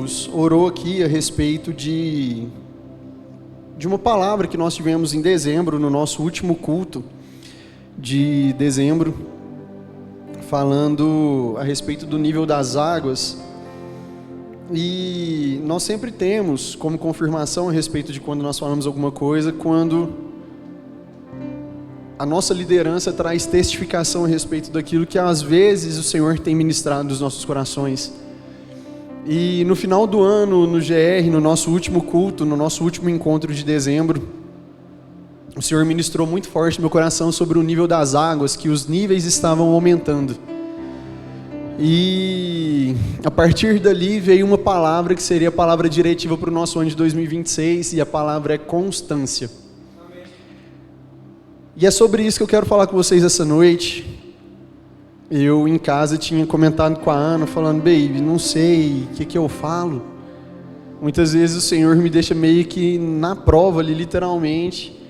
Deus orou aqui a respeito de uma palavra que nós tivemos em dezembro, no nosso último culto de dezembro, falando a respeito do nível das águas. E nós sempre temos como confirmação a respeito de quando nós falamos alguma coisa, quando a nossa liderança traz testificação a respeito daquilo que às vezes o Senhor tem ministrado nos nossos corações. E no final do ano, no GR, no nosso último culto, no nosso último encontro de dezembro, o Senhor ministrou muito forte no meu coração sobre o nível das águas, que os níveis estavam aumentando. E a partir dali veio uma palavra que seria a palavra diretiva para o nosso ano de 2026, e a palavra é constância. Amém. E é sobre isso que eu quero falar com vocês essa noite. Eu em casa tinha comentado com a Ana, falando: baby, não sei o que eu falo. Muitas vezes o Senhor me deixa meio que na prova ali, literalmente.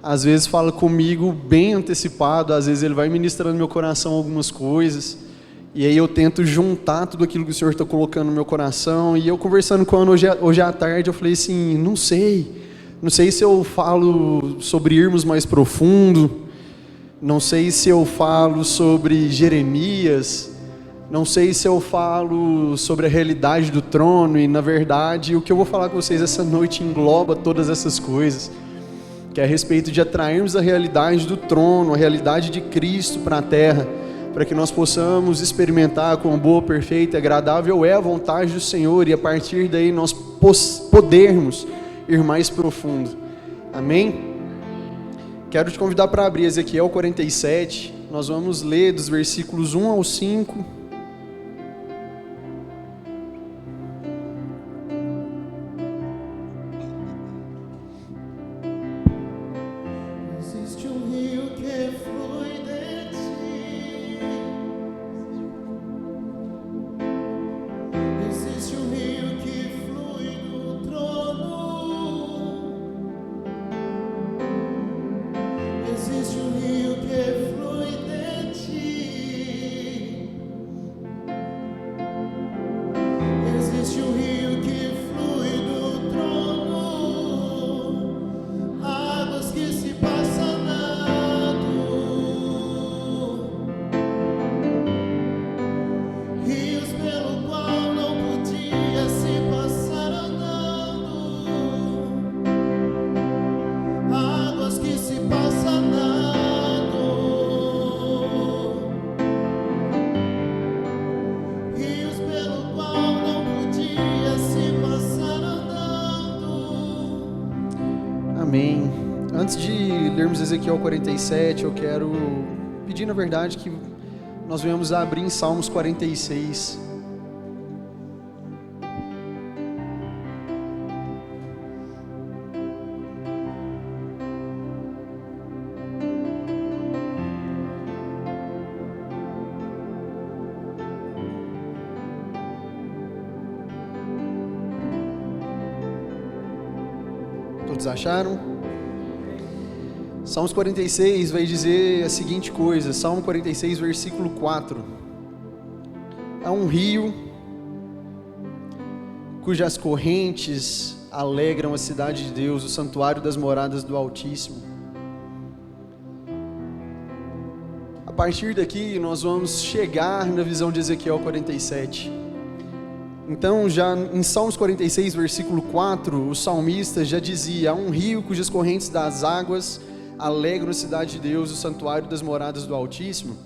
Às vezes fala comigo bem antecipado, às vezes Ele vai ministrando no meu coração algumas coisas. E aí eu tento juntar tudo aquilo que o Senhor está colocando no meu coração. E eu conversando com a Ana hoje à tarde, eu falei assim: não sei se eu falo sobre irmos mais profundo, não sei se eu falo sobre Jeremias, não sei se eu falo sobre a realidade do trono. E na verdade o que eu vou falar com vocês essa noite engloba todas essas coisas, que é a respeito de atrairmos a realidade do trono, a realidade de Cristo para a terra, para que nós possamos experimentar quão boa, perfeita e agradável é a vontade do Senhor, e a partir daí nós podermos ir mais profundo. Amém? Quero te convidar para abrir Ezequiel 47, nós vamos ler dos versículos 1 ao 5. Amém. Antes de lermos Ezequiel 47, eu quero pedir, na verdade, que nós venhamos a abrir em Salmos 46. Todos acharam? Salmos 46 vai dizer a seguinte coisa, Salmo 46, versículo 4. Há um rio cujas correntes alegram a cidade de Deus, o santuário das moradas do Altíssimo. A partir daqui nós vamos chegar na visão de Ezequiel 47. Então, já em Salmos 46, versículo 4, o salmista já dizia: há um rio cujas correntes das águas alegram a cidade de Deus, o santuário das moradas do Altíssimo.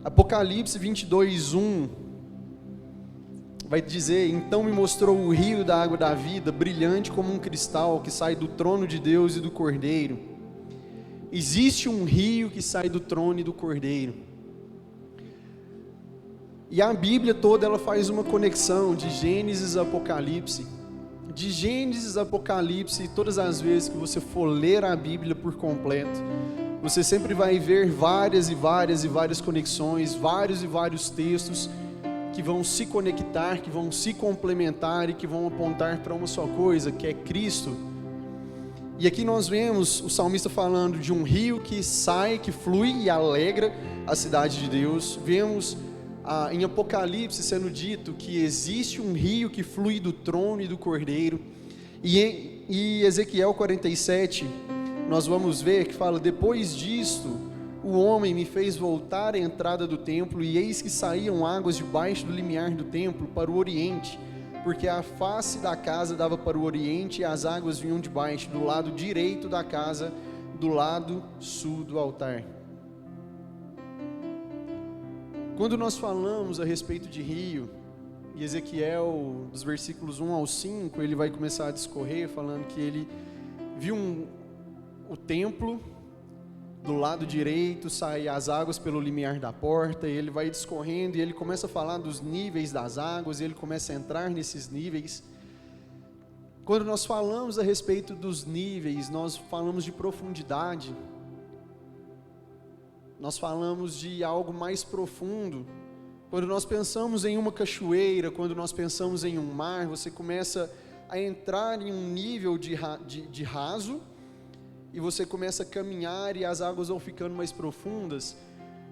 Apocalipse 22, 1 vai dizer: então me mostrou o rio da água da vida, brilhante como um cristal, que sai do trono de Deus e do Cordeiro. Existe um rio que sai do trono e do Cordeiro. E a Bíblia toda ela faz uma conexão de Gênesis a Apocalipse. De Gênesis a Apocalipse, todas as vezes que você for ler a Bíblia por completo, você sempre vai ver várias conexões, vários textos que vão se conectar, que vão se complementar e que vão apontar para uma só coisa, que é Cristo. E aqui nós vemos o salmista falando de um rio que sai, que flui e alegra a cidade de Deus. Vemos em Apocalipse sendo dito que existe um rio que flui do trono e do Cordeiro, e em Ezequiel 47, nós vamos ver que fala: depois disto, o homem me fez voltar à entrada do templo, e eis que saíam águas debaixo do limiar do templo para o oriente, porque a face da casa dava para o oriente, e as águas vinham debaixo, do lado direito da casa, do lado sul do altar. Quando nós falamos a respeito de rio, e Ezequiel, dos versículos 1 ao 5, ele vai começar a discorrer, falando que ele viu o templo, do lado direito saem as águas pelo limiar da porta, e ele vai discorrendo, e ele começa a falar dos níveis das águas, e ele começa a entrar nesses níveis. Quando nós falamos a respeito dos níveis, nós falamos de profundidade, nós falamos de algo mais profundo. Quando nós pensamos em uma cachoeira, quando nós pensamos em um mar, você começa a entrar em um nível de raso, e você começa a caminhar e as águas vão ficando mais profundas.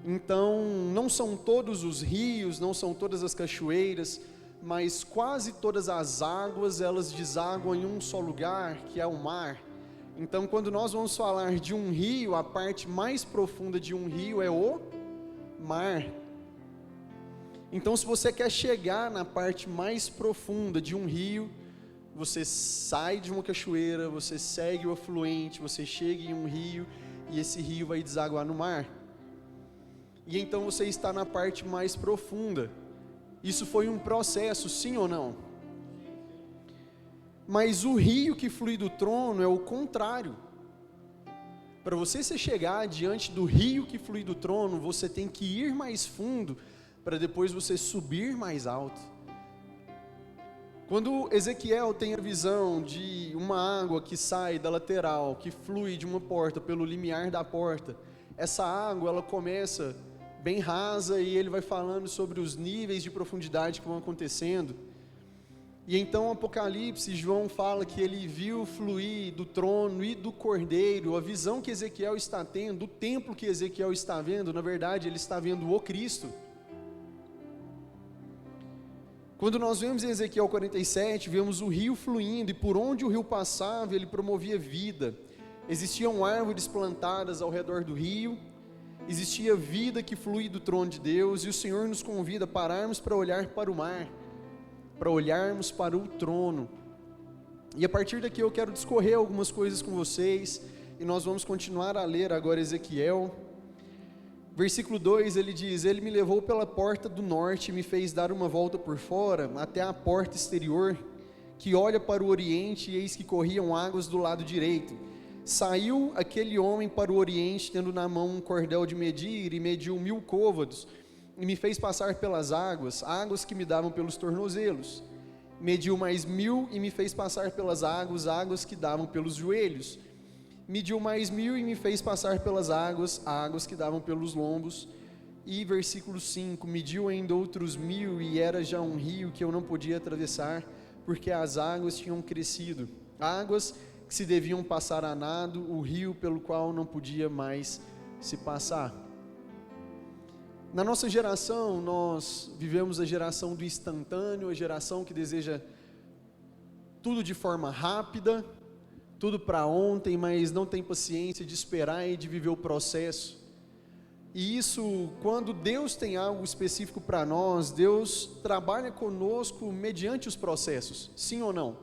Então, não são todos os rios, não são todas as cachoeiras, mas quase todas as águas, elas desaguam em um só lugar, que é o mar. Então, quando nós vamos falar de um rio, a parte mais profunda de um rio é o mar. Então, se você quer chegar na parte mais profunda de um rio, você sai de uma cachoeira, você segue o afluente, você chega em um rio, e esse rio vai desaguar no mar. E então você está na parte mais profunda. Isso foi um processo, sim ou não? Mas o rio que flui do trono é o contrário. Para você se chegar diante do rio que flui do trono, você tem que ir mais fundo, para depois você subir mais alto. Quando Ezequiel tem a visão de uma água que sai da lateral, que flui de uma porta pelo limiar da porta, essa água ela começa bem rasa, e ele vai falando sobre os níveis de profundidade que vão acontecendo. E então Apocalipse, João fala que ele viu fluir do trono e do Cordeiro. A visão que Ezequiel está tendo, o templo que Ezequiel está vendo, na verdade ele está vendo o Cristo. Quando nós vemos em Ezequiel 47, vemos o rio fluindo, e por onde o rio passava, ele promovia vida. Existiam árvores plantadas ao redor do rio, existia vida que flui do trono de Deus, e o Senhor nos convida a pararmos para olhar para o mar, para olharmos para o trono. E a partir daqui eu quero discorrer algumas coisas com vocês, e nós vamos continuar a ler agora Ezequiel. Versículo 2, ele diz: ele me levou pela porta do norte e me fez dar uma volta por fora, até a porta exterior, que olha para o oriente, e eis que corriam águas do lado direito. Saiu aquele homem para o oriente, tendo na mão um cordel de medir, e mediu 1000 côvados, e me fez passar pelas águas, águas que me davam pelos tornozelos. Mediu mais 1000 e me fez passar pelas águas, águas que davam pelos joelhos. Mediu mais 1000 e me fez passar pelas águas, águas que davam pelos lombos. E versículo 5, mediu ainda outros 1000, e era já um rio que eu não podia atravessar, porque as águas tinham crescido, águas que se deviam passar a nado, o rio pelo qual não podia mais se passar. Na nossa geração, nós vivemos a geração do instantâneo, a geração que deseja tudo de forma rápida, tudo para ontem, mas não tem paciência de esperar e de viver o processo. E isso, quando Deus tem algo específico para nós, Deus trabalha conosco mediante os processos, sim ou não?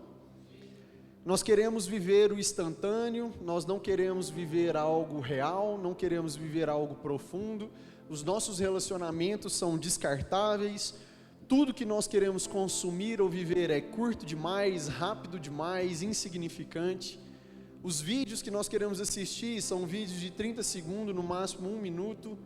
Nós queremos viver o instantâneo, nós não queremos viver algo real, não queremos viver algo profundo, os nossos relacionamentos são descartáveis, tudo que nós queremos consumir ou viver é curto demais, rápido demais, insignificante. Os vídeos que nós queremos assistir são vídeos de 30 segundos, no máximo 1 minuto.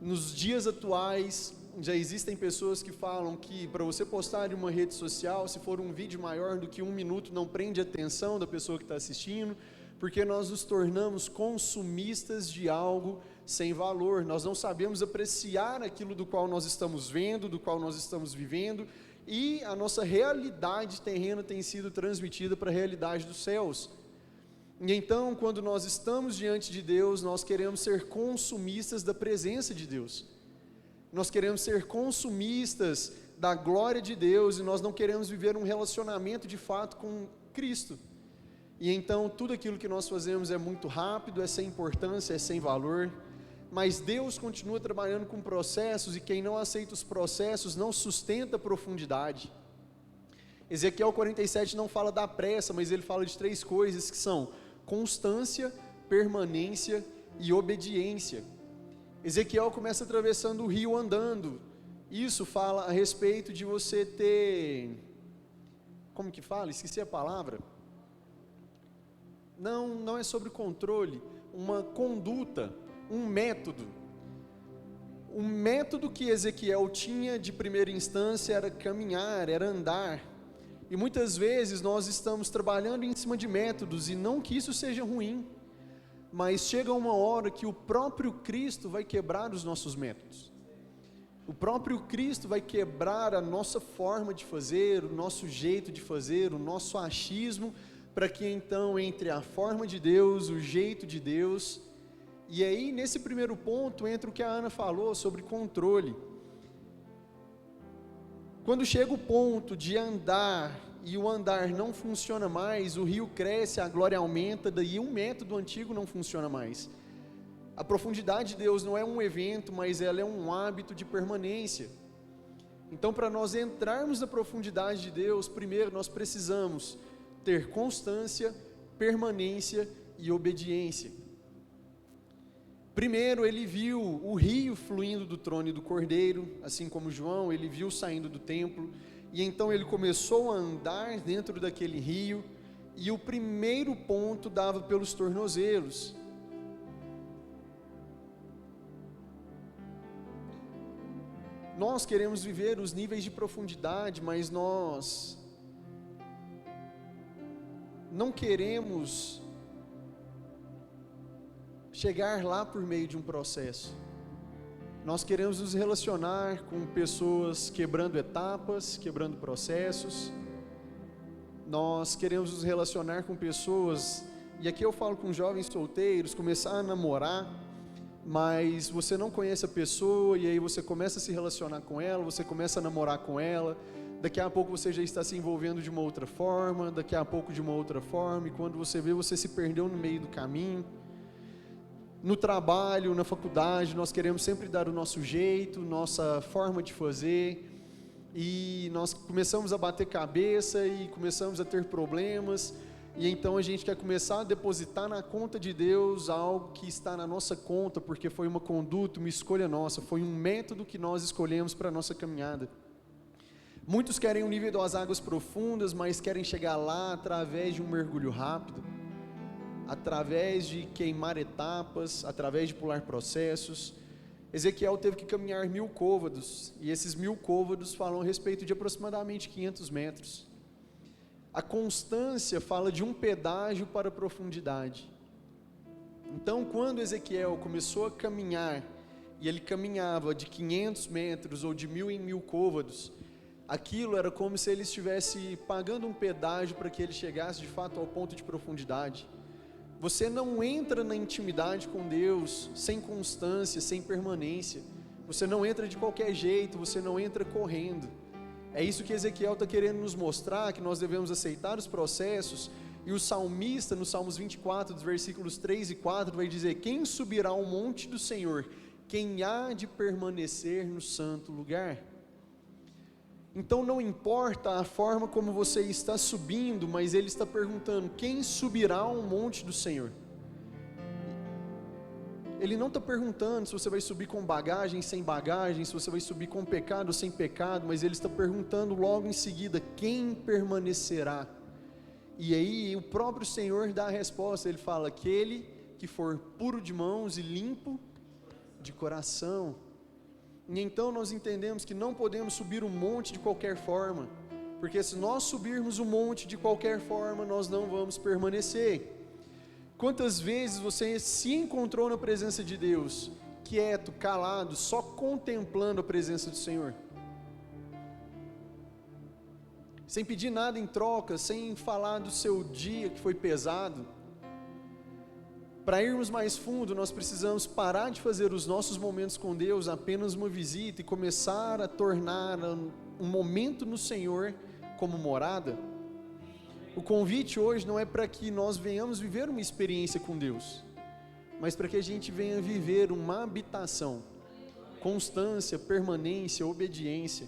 Nos dias atuais, já existem pessoas que falam que para você postar em uma rede social, se for um vídeo maior do que 1 minuto, não prende a atenção da pessoa que está assistindo, porque nós nos tornamos consumistas de algo sem valor. Nós não sabemos apreciar aquilo do qual nós estamos vendo, do qual nós estamos vivendo, e a nossa realidade terrena tem sido transmitida para a realidade dos céus. E então, quando nós estamos diante de Deus, nós queremos ser consumistas da presença de Deus. nós queremos ser consumistas da glória de Deus e nós não queremos viver um relacionamento de fato com Cristo. E então tudo aquilo que nós fazemos é muito rápido, é sem importância, é sem valor, mas Deus continua trabalhando com processos e quem não aceita os processos não sustenta a profundidade. Ezequiel 47 não fala da pressa, mas ele fala de 3 coisas que são constância, permanência e obediência. Ezequiel começa atravessando o rio andando. Isso fala a respeito de você ter, como que fala? Esqueci a palavra. Não é sobre controle, uma conduta, um método. O método que Ezequiel tinha de primeira instância era caminhar, era andar. E muitas vezes nós estamos trabalhando em cima de métodos, e não que isso seja ruim, mas chega uma hora que o próprio Cristo vai quebrar os nossos métodos. O próprio Cristo vai quebrar a nossa forma de fazer, o nosso jeito de fazer, o nosso achismo, para que então entre a forma de Deus, o jeito de Deus. E aí nesse primeiro ponto entra o que a Ana falou sobre controle. Quando chega o ponto de andar e o andar não funciona mais, o rio cresce, a glória aumenta, daí o método antigo não funciona mais. A profundidade de Deus não é um evento, mas ela é um hábito de permanência. Então, para nós entrarmos na profundidade de Deus, primeiro nós precisamos ter constância, permanência e obediência. Primeiro, ele viu o rio fluindo do trono e do cordeiro, assim como João, ele viu saindo do templo, e então ele começou a andar dentro daquele rio, e o primeiro ponto dava pelos tornozelos. Nós queremos viver os níveis de profundidade, mas nós não queremos chegar lá por meio de um processo. Nós queremos nos relacionar com pessoas quebrando etapas, quebrando processos. Nós queremos nos relacionar com pessoas, e aqui eu falo com jovens solteiros, começar a namorar, mas você não conhece a pessoa, e aí você começa a se relacionar com ela, você começa a namorar com ela, daqui a pouco você já está se envolvendo de uma outra forma, daqui a pouco de uma outra forma, e quando você vê, você se perdeu no meio do caminho. No trabalho, na faculdade, nós queremos sempre dar o nosso jeito, nossa forma de fazer, e nós começamos a bater cabeça e começamos a ter problemas, e então a gente quer começar a depositar na conta de Deus algo que está na nossa conta, porque foi uma conduta, uma escolha nossa, foi um método que nós escolhemos para a nossa caminhada. Muitos querem o nível das águas profundas, mas querem chegar lá através de um mergulho rápido, através de queimar etapas, através de pular processos. Ezequiel teve que caminhar 1000 côvados, e esses 1000 côvados falam a respeito de aproximadamente 500 metros. A constância fala de um pedágio para a profundidade. Então, quando Ezequiel começou a caminhar, e ele caminhava de 500 metros ou de 1000 em 1000 côvados, aquilo era como se ele estivesse pagando um pedágio para que ele chegasse de fato ao ponto de profundidade. Você não entra na intimidade com Deus sem constância, sem permanência. Você não entra de qualquer jeito, você não entra correndo. É isso que Ezequiel está querendo nos mostrar, que nós devemos aceitar os processos. E o salmista, no Salmos 24, dos versículos 3 e 4, vai dizer: quem subirá ao monte do Senhor? Quem há de permanecer no santo lugar? Então não importa a forma como você está subindo, mas ele está perguntando: quem subirá ao monte do Senhor? Ele não está perguntando se você vai subir com bagagem, sem bagagem, se você vai subir com pecado ou sem pecado, mas ele está perguntando logo em seguida: quem permanecerá? E aí o próprio Senhor dá a resposta, ele fala: aquele que for puro de mãos e limpo de coração. E então nós entendemos que não podemos subir um monte de qualquer forma, porque se nós subirmos um monte de qualquer forma, nós não vamos permanecer. Quantas vezes você se encontrou na presença de Deus, quieto, calado, só contemplando a presença do Senhor? Sem pedir nada em troca, sem falar do seu dia que foi pesado. Para irmos mais fundo, nós precisamos parar de fazer os nossos momentos com Deus apenas uma visita e começar a tornar um momento no Senhor como morada. O convite hoje não é para que nós venhamos viver uma experiência com Deus, mas para que a gente venha viver uma habitação, constância, permanência, obediência.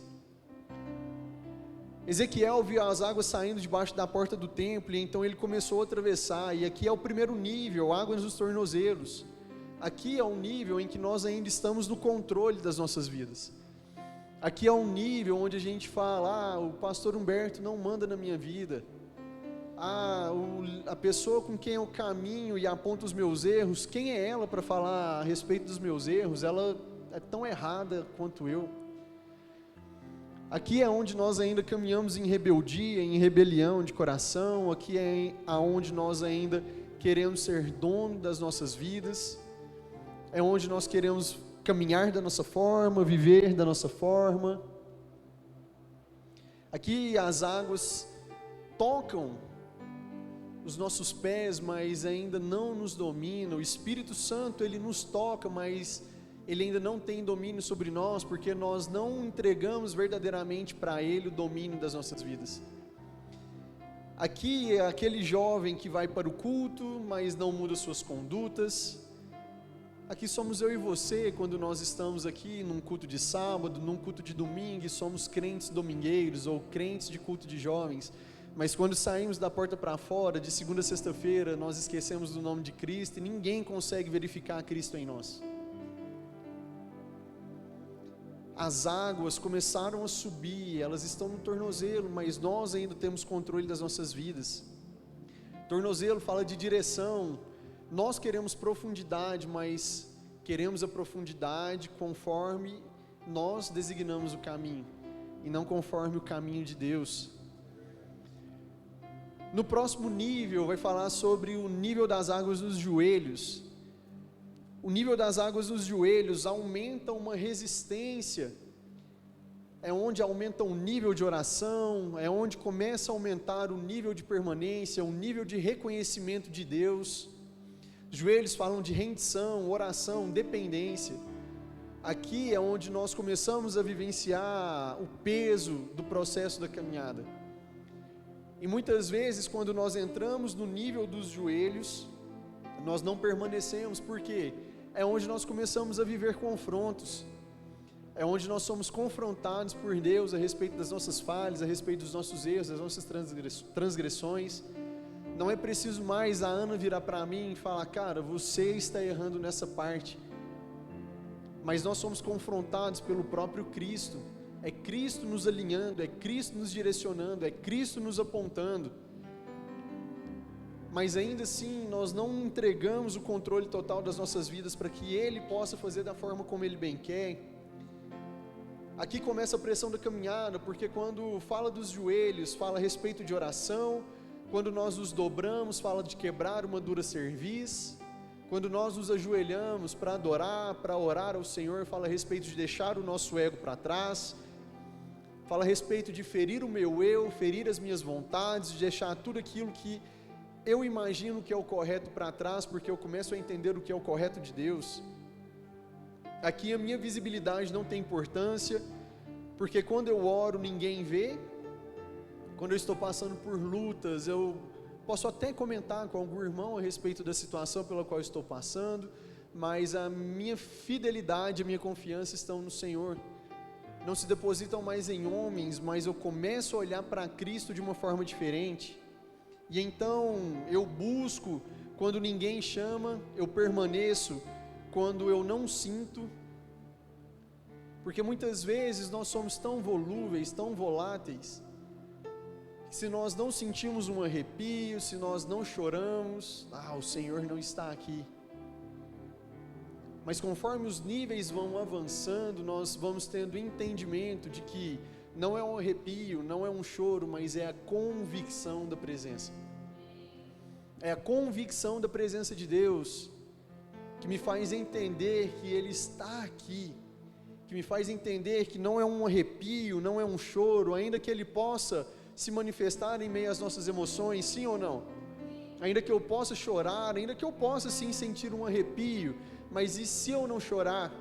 Ezequiel viu as águas saindo debaixo da porta do templo, e então ele começou a atravessar, e aqui é o primeiro nível, águas nos tornozelos. Aqui é um nível em que nós ainda estamos no controle das nossas vidas. Aqui é um nível onde a gente fala, o pastor Humberto não manda na minha vida. A pessoa com quem eu caminho e aponta os meus erros, quem é ela para falar a respeito dos meus erros? Ela é tão errada quanto eu. Aqui é onde nós ainda caminhamos em rebeldia, em rebelião de coração. Aqui é onde nós ainda queremos ser dono das nossas vidas. É onde nós queremos caminhar da nossa forma, viver da nossa forma. Aqui as águas tocam os nossos pés, mas ainda não nos domina. O Espírito Santo, ele nos toca, mas ele ainda não tem domínio sobre nós, porque nós não entregamos verdadeiramente para ele o domínio das nossas vidas. Aqui é aquele jovem que vai para o culto, mas não muda suas condutas. Aqui somos eu e você, quando nós estamos aqui num culto de sábado, num culto de domingo, e somos crentes domingueiros ou crentes de culto de jovens. Mas quando saímos da porta para fora, de segunda a sexta-feira, nós esquecemos do nome de Cristo e ninguém consegue verificar Cristo em nós. As águas começaram a subir, elas estão no tornozelo, mas nós ainda temos controle das nossas vidas. Tornozelo fala de direção. Nós queremos profundidade, mas queremos a profundidade conforme nós designamos o caminho, e não conforme o caminho de Deus. No próximo nível, vai falar sobre o nível das águas nos joelhos. O nível das águas nos joelhos aumenta uma resistência, é onde aumenta o nível de oração, é onde começa a aumentar o nível de permanência, o nível de reconhecimento de Deus. Joelhos falam de rendição, oração, dependência. Aqui é onde nós começamos a vivenciar o peso do processo da caminhada. E muitas vezes, quando nós entramos no nível dos joelhos, nós não permanecemos, porque é onde nós começamos a viver confrontos, é onde nós somos confrontados por Deus a respeito das nossas falhas, a respeito dos nossos erros, das nossas transgressões. Não é preciso mais a Ana virar para mim e falar, cara, você está errando nessa parte, mas nós somos confrontados pelo próprio Cristo. É Cristo nos alinhando, é Cristo nos direcionando, é Cristo nos apontando. Mas ainda assim, nós não entregamos o controle total das nossas vidas para que Ele possa fazer da forma como Ele bem quer. Aqui começa a pressão da caminhada, porque quando fala dos joelhos, fala a respeito de oração. Quando nós nos dobramos, fala de quebrar uma dura cerviz. Quando nós nos ajoelhamos para adorar, para orar ao Senhor, fala a respeito de deixar o nosso ego para trás. Fala a respeito de ferir o meu eu, ferir as minhas vontades, de deixar tudo aquilo que eu imagino que é o correto para trás, porque eu começo a entender o que é o correto de Deus. Aqui a minha visibilidade não tem importância, porque quando eu oro ninguém vê. Quando eu estou passando por lutas, eu posso até comentar com algum irmão a respeito da situação pela qual estou passando, mas a minha fidelidade, a minha confiança estão no Senhor. Não se depositam mais em homens, mas eu começo a olhar para Cristo de uma forma diferente. E então eu busco quando ninguém chama, eu permaneço quando eu não sinto, porque muitas vezes nós somos tão volúveis, tão voláteis, que se nós não sentimos um arrepio, se nós não choramos, o Senhor não está aqui. Mas conforme os níveis vão avançando, nós vamos tendo entendimento de que não é um arrepio, não é um choro, mas é a convicção da presença. É a convicção da presença de Deus que me faz entender que Ele está aqui, que me faz entender que não é um arrepio, não é um choro, ainda que Ele possa se manifestar em meio às nossas emoções, sim ou não? ainda que eu possa chorar, ainda que eu possa sim sentir um arrepio, mas e se eu não chorar?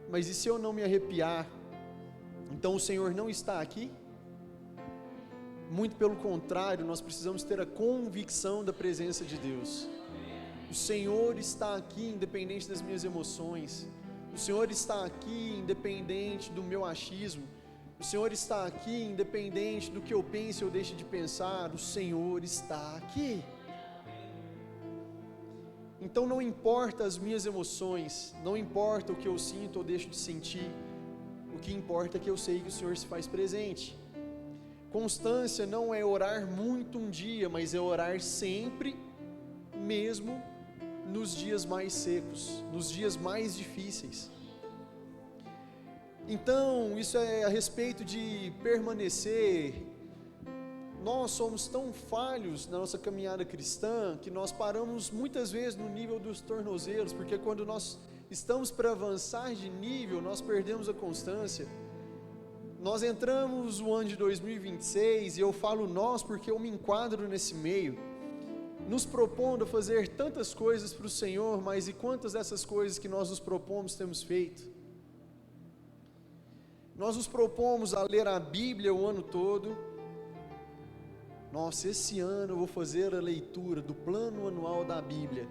Mas e se eu não me arrepiar? Então o Senhor não está aqui? Muito pelo contrário, nós precisamos ter a convicção da presença de Deus. O Senhor está aqui independente das minhas emoções. O Senhor está aqui independente do meu achismo. O Senhor está aqui independente do que eu pense ou deixe de pensar. O Senhor está aqui. Então não importa as minhas emoções, não importa o que eu sinto ou deixo de sentir, o que importa é que eu sei que o Senhor se faz presente. Constância não é orar muito um dia, mas é orar sempre, mesmo nos dias mais secos, nos dias mais difíceis. Então, isso é a respeito de permanecer. Nós somos tão falhos na nossa caminhada cristã que nós paramos muitas vezes no nível dos tornozelos, porque quando nós estamos para avançar de nível, nós perdemos a constância. Nós entramos no ano de 2026, e eu falo nós porque eu me enquadro nesse meio, nos propondo a fazer tantas coisas para o Senhor, mas e quantas dessas coisas que nós nos propomos temos feito? Nós nos propomos a ler a Bíblia o ano todo. Nossa, esse ano eu vou fazer a leitura do plano anual da Bíblia.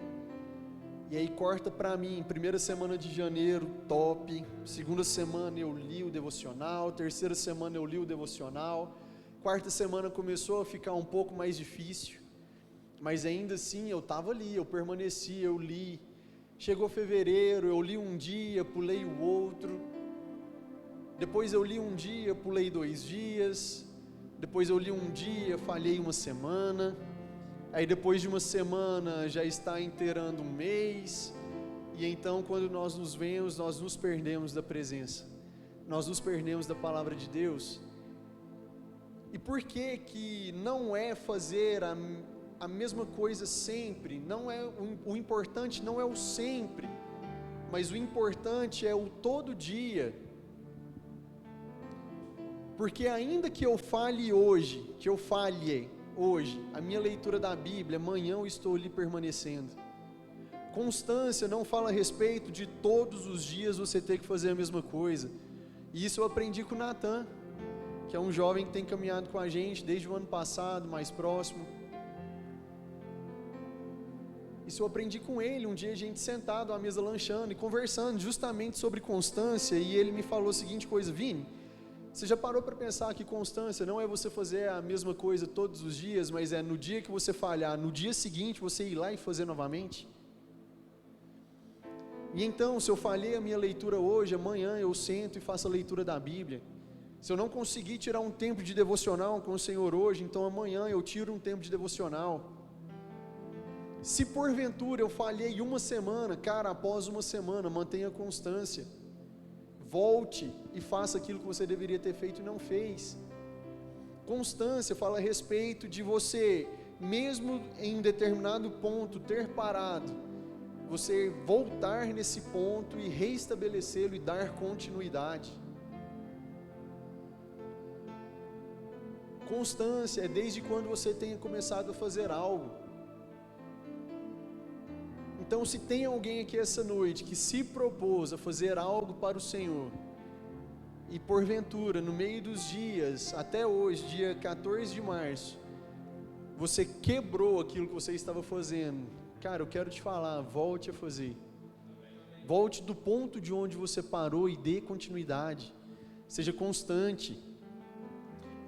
E aí corta para mim, primeira semana de janeiro, top. Segunda semana eu li o devocional. Terceira semana eu li o devocional. Quarta semana começou a ficar um pouco mais difícil. Mas ainda assim eu estava ali, eu permaneci, eu li. Chegou fevereiro, eu li um dia, pulei o outro. Depois eu li um dia, pulei 2 dias. Depois eu li um dia, falhei uma semana. Aí depois de uma semana já está inteirando um mês. E então quando nós nos vemos, nós nos perdemos da presença. Nós nos perdemos da palavra de Deus. E por que que não é fazer a mesma coisa sempre? Não é o importante não é o sempre, mas o importante é o todo dia. Porque ainda que eu falhe hoje, a minha leitura da Bíblia, amanhã eu estou ali permanecendo. Constância não fala a respeito de todos os dias você ter que fazer a mesma coisa. E isso eu aprendi com o Natan, que é um jovem que tem caminhado com a gente desde o ano passado, mais próximo. Isso eu aprendi com ele, um dia a gente sentado à mesa lanchando e conversando justamente sobre constância, e ele me falou a seguinte coisa: Vini, você já parou para pensar que constância não é você fazer a mesma coisa todos os dias, mas é no dia que você falhar, no dia seguinte você ir lá e fazer novamente? E então, se eu falhei a minha leitura hoje, amanhã eu sento e faço a leitura da Bíblia. Se eu não conseguir tirar um tempo de devocional com o Senhor hoje, então amanhã eu tiro um tempo de devocional. Se porventura eu falhei uma semana, cara, após uma semana, mantenha a constância. Volte e faça aquilo que você deveria ter feito e não fez. Constância fala a respeito de você, mesmo em determinado ponto, ter parado, você voltar nesse ponto e reestabelecê-lo e dar continuidade. Constância é desde quando você tenha começado a fazer algo. Então, se tem alguém aqui essa noite que se propôs a fazer algo para o Senhor, e porventura, no meio dos dias, até hoje, dia 14 de março, você quebrou aquilo que você estava fazendo, cara, eu quero te falar, volte a fazer. Volte do ponto de onde você parou e dê continuidade. Seja constante.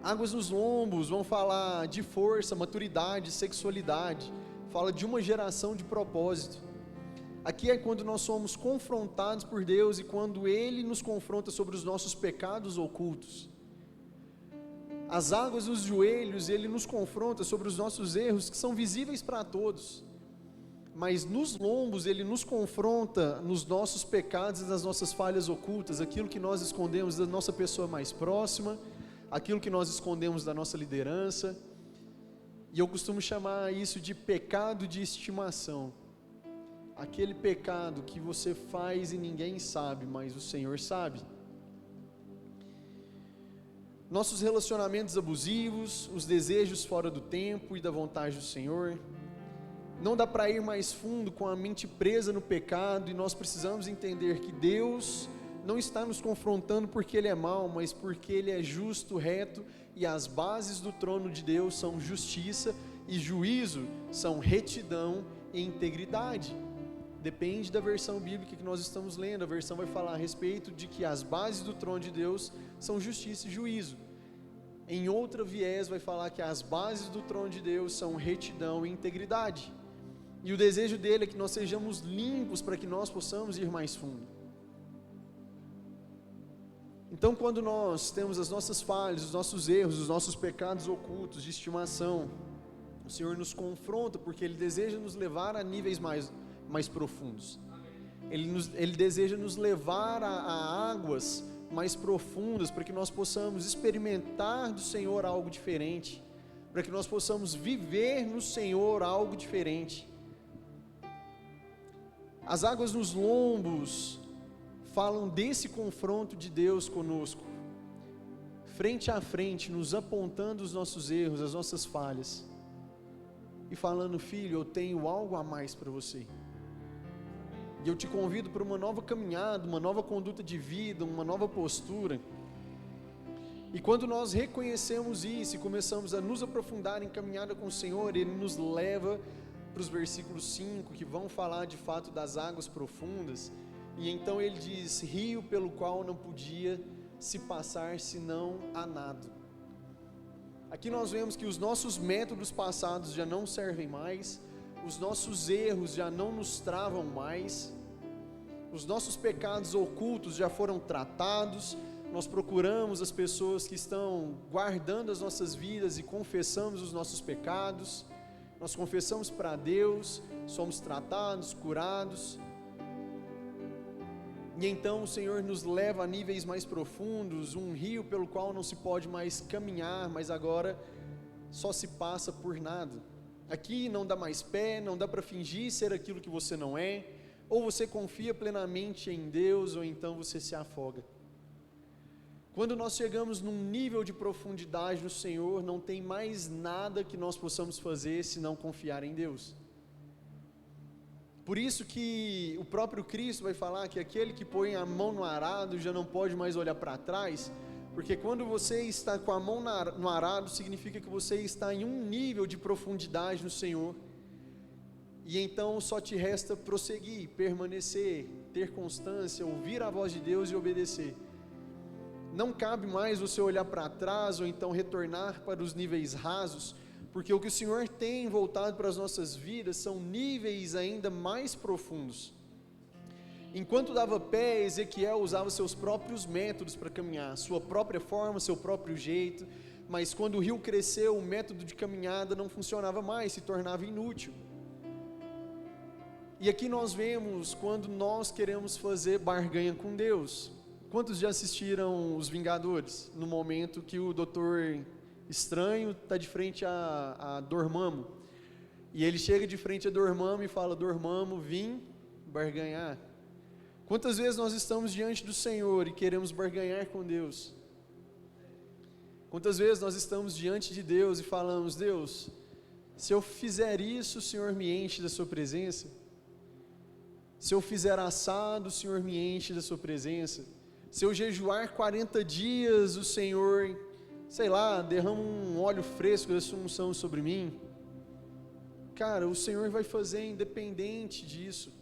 Águas nos lombos vão falar de força, maturidade, sexualidade. Fala de uma geração de propósito. Aqui é quando nós somos confrontados por Deus e quando Ele nos confronta sobre os nossos pecados ocultos. As águas nos joelhos, Ele nos confronta sobre os nossos erros que são visíveis para todos. Mas nos lombos Ele nos confronta nos nossos pecados e nas nossas falhas ocultas, aquilo que nós escondemos da nossa pessoa mais próxima, aquilo que nós escondemos da nossa liderança. E eu costumo chamar isso de pecado de estimação. Aquele pecado que você faz e ninguém sabe, mas o Senhor sabe. Nossos relacionamentos abusivos, os desejos fora do tempo e da vontade do Senhor, Não dá para ir mais fundo com a mente presa no pecado, e nós precisamos entender que Deus não está nos confrontando porque Ele é mau, mas porque Ele é justo, reto, e as bases do trono de Deus são justiça e juízo, são retidão e integridade. Depende da versão bíblica que nós estamos lendo. A versão vai falar a respeito de que as bases do trono de Deus são justiça e juízo. Em outra viés vai falar que as bases do trono de Deus são retidão e integridade. E o desejo dele é que nós sejamos limpos para que nós possamos ir mais fundo. Então, quando nós temos as nossas falhas, os nossos erros, os nossos pecados ocultos de estimação, o Senhor nos confronta porque Ele deseja nos levar a níveis mais profundos. Ele deseja nos levar a águas mais profundas para que nós possamos experimentar do Senhor algo diferente, para que nós possamos viver no Senhor algo diferente. As águas nos lombos falam desse confronto de Deus conosco, frente a frente, nos apontando os nossos erros, as nossas falhas, e falando: filho, eu tenho algo a mais para você, e eu te convido para uma nova caminhada, uma nova conduta de vida, uma nova postura. E quando nós reconhecemos isso e começamos a nos aprofundar em caminhada com o Senhor, Ele nos leva para os versículos 5, que vão falar de fato das águas profundas. E então ele diz: rio pelo qual não podia se passar senão a nado. Aqui nós vemos que os nossos métodos passados já não servem mais, os nossos erros já não nos travam mais, os nossos pecados ocultos já foram tratados. Nós procuramos as pessoas que estão guardando as nossas vidas e confessamos os nossos pecados. Nós confessamos para Deus, somos tratados, curados. E então o Senhor nos leva a níveis mais profundos, um rio pelo qual não se pode mais caminhar, mas agora só se passa por nada. Aqui não dá mais pé, não dá para fingir ser aquilo que você não é. Ou você confia plenamente em Deus, ou então você se afoga. Quando nós chegamos num nível de profundidade no Senhor, não tem mais nada que nós possamos fazer senão confiar em Deus. Por isso que o próprio Cristo vai falar que aquele que põe a mão no arado já não pode mais olhar para trás, porque quando você está com a mão no arado, significa que você está em um nível de profundidade no Senhor, e então só te resta prosseguir, permanecer, ter constância, ouvir a voz de Deus e obedecer. Não cabe mais você olhar para trás ou então retornar para os níveis rasos, porque o que o Senhor tem voltado para as nossas vidas são níveis ainda mais profundos. Enquanto dava pé, Ezequiel usava seus próprios métodos para caminhar, sua própria forma, seu próprio jeito, mas quando o rio cresceu, o método de caminhada não funcionava mais, se tornava inútil. E aqui nós vemos quando nós queremos fazer barganha com Deus. Quantos já assistiram Os Vingadores? No momento que o Doutor Estranho está de frente a Dormammu, e ele chega de frente a Dormammu e fala: Dormammu, vim barganhar. Quantas vezes nós estamos diante do Senhor e queremos barganhar com Deus? Quantas vezes nós estamos diante de Deus e falamos: Deus, se eu fizer isso, o Senhor me enche da sua presença? Se eu fizer assado, o Senhor me enche da sua presença? Se eu jejuar 40 dias, o Senhor, sei lá, derrama um óleo fresco da sua unção sobre mim? Cara, o Senhor vai fazer independente disso.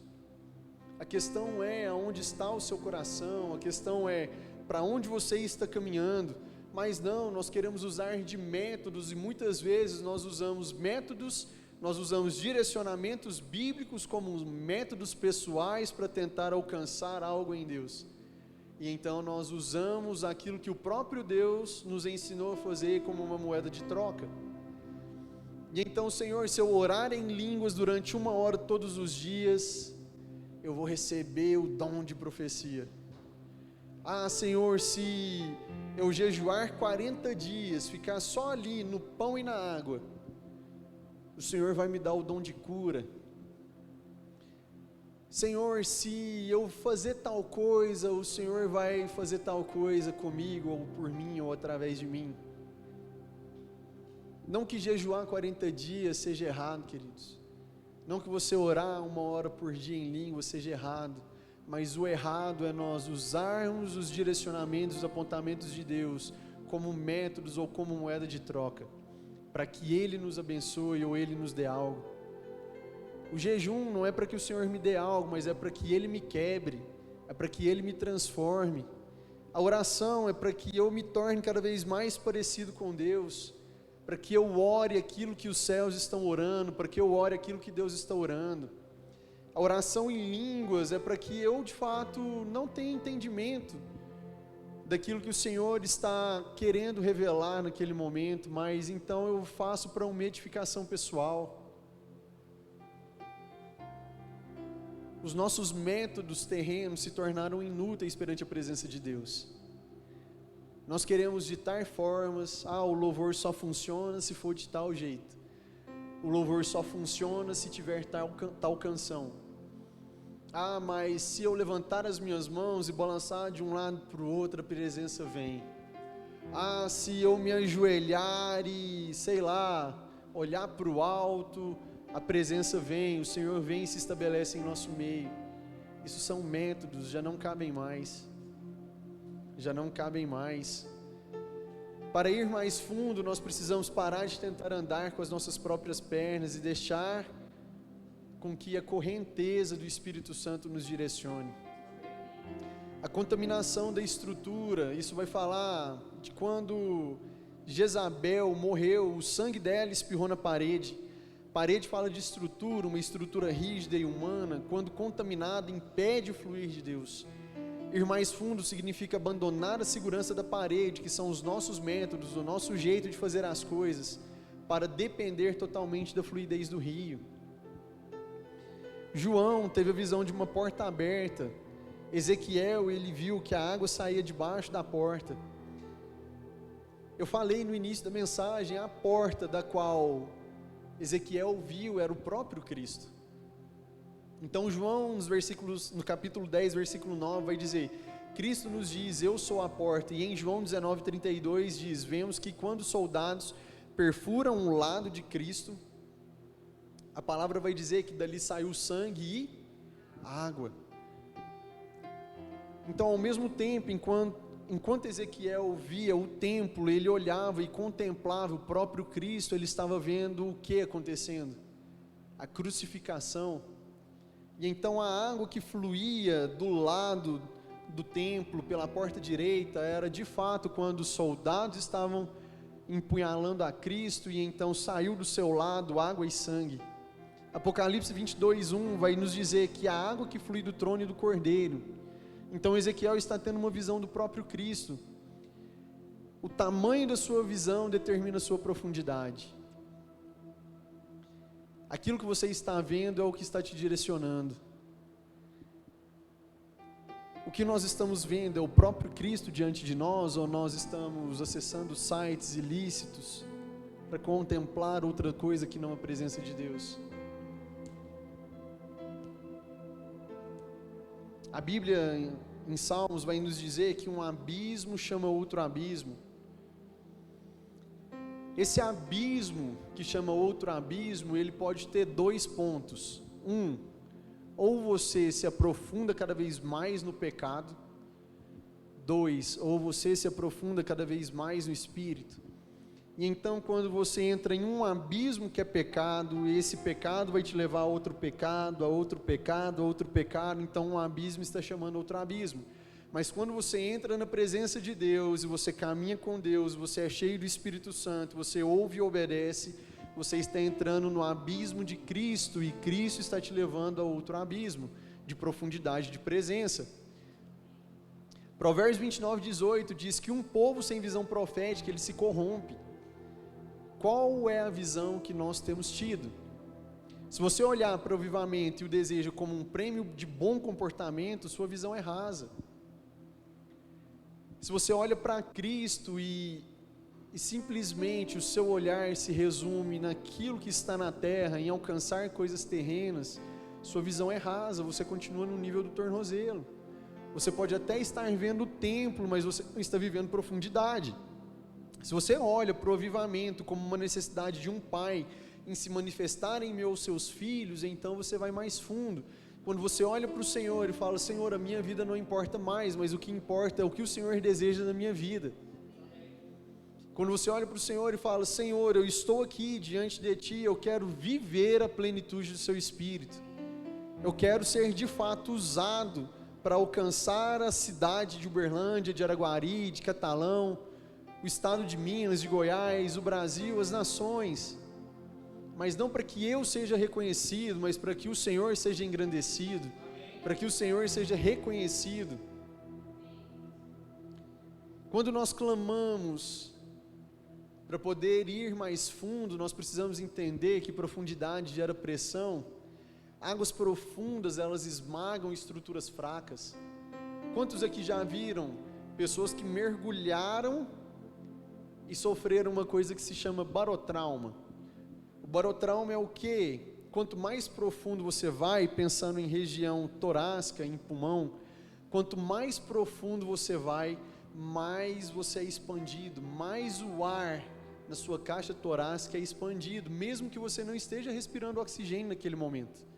A questão é aonde está o seu coração, a questão é para onde você está caminhando. Mas não, nós queremos usar de métodos, e muitas vezes nós usamos métodos, nós usamos direcionamentos bíblicos como métodos pessoais para tentar alcançar algo em Deus. E então nós usamos aquilo que o próprio Deus nos ensinou a fazer como uma moeda de troca. E então, Senhor, se eu orar em línguas durante 1 hora todos os dias, eu vou receber o dom de profecia. Ah, Senhor, se eu jejuar 40 dias, ficar só ali no pão e na água, o Senhor vai me dar o dom de cura. Senhor, se eu fazer tal coisa, o Senhor vai fazer tal coisa comigo, ou por mim, ou através de mim. Não que jejuar 40 dias seja errado, queridos. Não que você orar 1 hora por dia em língua seja errado, mas o errado é nós usarmos os direcionamentos, os apontamentos de Deus como métodos ou como moeda de troca, para que Ele nos abençoe ou Ele nos dê algo. O jejum não é para que o Senhor me dê algo, mas é para que Ele me quebre, é para que Ele me transforme. A oração é para que eu me torne cada vez mais parecido com Deus, para que eu ore aquilo que os céus estão orando, para que eu ore aquilo que Deus está orando. A oração em línguas é para que eu de fato não tenha entendimento daquilo que o Senhor está querendo revelar naquele momento, mas então eu faço para uma edificação pessoal. Os nossos métodos terrenos se tornaram inúteis perante a presença de Deus. Nós queremos ditar formas, o louvor só funciona se for de tal jeito. O louvor só funciona se tiver tal canção. Mas se eu levantar as minhas mãos e balançar de um lado para o outro, a presença vem. Se eu me ajoelhar e, olhar para o alto, a presença vem, o Senhor vem e se estabelece em nosso meio. Isso são métodos, já não cabem mais. Para ir mais fundo, nós precisamos parar de tentar andar com as nossas próprias pernas e deixar com que a correnteza do Espírito Santo nos direcione. A contaminação da estrutura, isso vai falar de quando Jezabel morreu, o sangue dela espirrou na parede. Parede fala de estrutura, uma estrutura rígida e humana, quando contaminada, impede o fluir de Deus. Ir mais fundo significa abandonar a segurança da parede, que são os nossos métodos, o nosso jeito de fazer as coisas, para depender totalmente da fluidez do rio. João teve a visão de uma porta aberta. Ezequiel, ele viu que a água saía debaixo da porta. Eu falei no início da mensagem, a porta da qual Ezequiel viu era o próprio Cristo. Então João, no capítulo 10, versículo 9, vai dizer: Cristo nos diz, eu sou a porta. E em João 19:32 diz: vemos que quando os soldados perfuram o lado de Cristo, a palavra vai dizer que dali saiu sangue e água. Então, ao mesmo tempo, enquanto Ezequiel via o templo, ele olhava e contemplava o próprio Cristo, ele estava vendo o que acontecendo? A crucificação. E então a água que fluía do lado do templo, pela porta direita, era de fato quando os soldados estavam empunhalando a Cristo, e então saiu do seu lado água e sangue. Apocalipse 22:1 vai nos dizer que a água que flui do trono e do Cordeiro. Então Ezequiel está tendo uma visão do próprio Cristo. O tamanho da sua visão determina a sua profundidade. Aquilo que você está vendo é o que está te direcionando. O que nós estamos vendo é o próprio Cristo diante de nós, ou nós estamos acessando sites ilícitos para contemplar outra coisa que não a presença de Deus? A Bíblia em Salmos vai nos dizer que um abismo chama outro abismo. Esse abismo que chama outro abismo, ele pode ter 2 pontos. Ou você se aprofunda cada vez mais no pecado. 2, ou você se aprofunda cada vez mais no Espírito. E então, quando você entra em um abismo que é pecado, esse pecado vai te levar a outro pecado, a outro pecado, a outro pecado. Então um abismo está chamando outro abismo. Mas quando você entra na presença de Deus, e você caminha com Deus, você é cheio do Espírito Santo, você ouve e obedece, você está entrando no abismo de Cristo, e Cristo está te levando a outro abismo, de profundidade de presença. Provérbios 29:18 diz que um povo sem visão profética, ele se corrompe. Qual é a visão que nós temos tido? Se você olhar para o avivamento e o desejo como um prêmio de bom comportamento, sua visão é rasa. Se você olha para Cristo e simplesmente o seu olhar se resume naquilo que está na terra, em alcançar coisas terrenas, sua visão é rasa, você continua no nível do tornozelo. Você pode até estar vendo o templo, mas você não está vivendo profundidade. Se você olha para o avivamento como uma necessidade de um pai em se manifestar em mim os seus filhos, então você vai mais fundo. Quando você olha para o Senhor e fala: Senhor, a minha vida não importa mais, mas o que importa é o que o Senhor deseja na minha vida. Quando você olha para o Senhor e fala: Senhor, eu estou aqui diante de Ti, eu quero viver a plenitude do Seu Espírito. Eu quero ser de fato usado para alcançar a cidade de Uberlândia, de Araguari, de Catalão, o estado de Minas, de Goiás, o Brasil, as nações. Mas não para que eu seja reconhecido, mas para que o Senhor seja engrandecido, para que o Senhor seja reconhecido. Quando nós clamamos para poder ir mais fundo, nós precisamos entender que profundidade gera pressão. Águas profundas, elas esmagam estruturas fracas. Quantos aqui já viram pessoas que mergulharam e sofreram uma coisa que se chama barotrauma? O barotrauma é o quê? Quanto mais profundo você vai, pensando em região torácica, em pulmão, quanto mais profundo você vai, mais você é expandido, mais o ar na sua caixa torácica é expandido, mesmo que você não esteja respirando oxigênio naquele momento.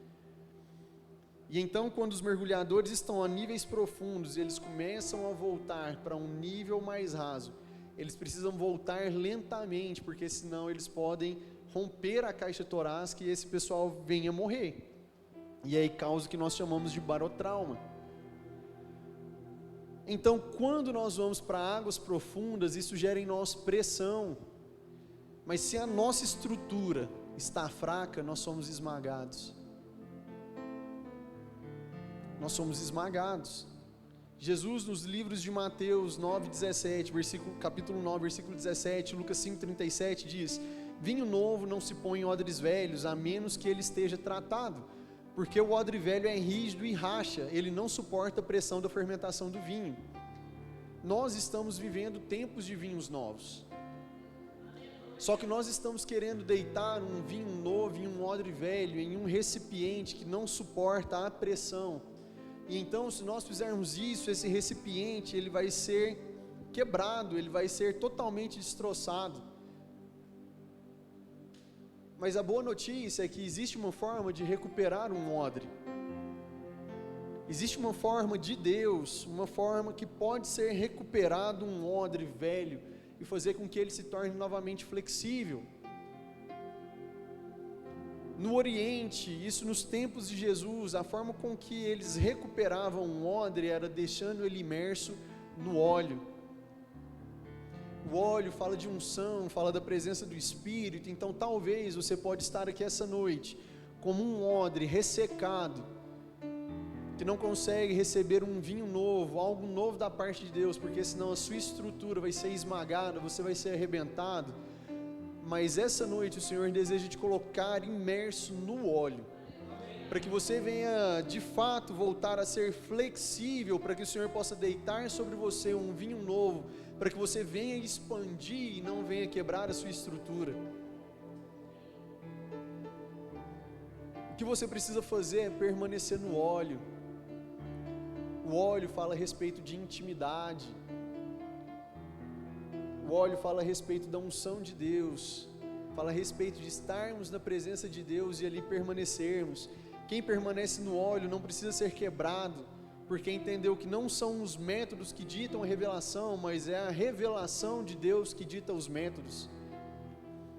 E então, quando os mergulhadores estão a níveis profundos, eles começam a voltar para um nível mais raso, eles precisam voltar lentamente, porque senão eles podem romper a caixa torácica e esse pessoal venha morrer. E aí causa o que nós chamamos de barotrauma. Então, quando nós vamos para águas profundas, isso gera em nós pressão. Mas se a nossa estrutura está fraca, nós somos esmagados. Nós somos esmagados. Jesus, nos livros de Mateus 9:17, capítulo 9, versículo 17, Lucas 5:37 diz: vinho novo não se põe em odres velhos, a menos que ele esteja tratado, porque o odre velho é rígido e racha, ele não suporta a pressão da fermentação do vinho. Nós estamos vivendo tempos de vinhos novos, só que nós estamos querendo deitar um vinho novo em um odre velho, em um recipiente que não suporta a pressão. E então, se nós fizermos isso, esse recipiente ele vai ser quebrado, ele vai ser totalmente destroçado. Mas a boa notícia é que existe uma forma de recuperar um odre. Existe uma forma de Deus, uma forma que pode ser recuperado um odre velho e fazer com que ele se torne novamente flexível. No Oriente, isso nos tempos de Jesus, a forma com que eles recuperavam um odre era deixando ele imerso no óleo. O óleo fala de unção, fala da presença do Espírito. Então talvez você pode estar aqui essa noite como um odre ressecado, que não consegue receber um vinho novo, algo novo da parte de Deus, porque senão a sua estrutura vai ser esmagada, você vai ser arrebentado. Mas essa noite o Senhor deseja te colocar imerso no óleo, para que você venha de fato voltar a ser flexível, para que o Senhor possa deitar sobre você um vinho novo, para que você venha expandir e não venha quebrar a sua estrutura. O que você precisa fazer é permanecer no óleo. O óleo fala a respeito de intimidade. O óleo fala a respeito da unção de Deus, fala a respeito de estarmos na presença de Deus e ali permanecermos. Quem permanece no óleo não precisa ser quebrado, porque entendeu que não são os métodos que ditam a revelação, mas é a revelação de Deus que dita os métodos.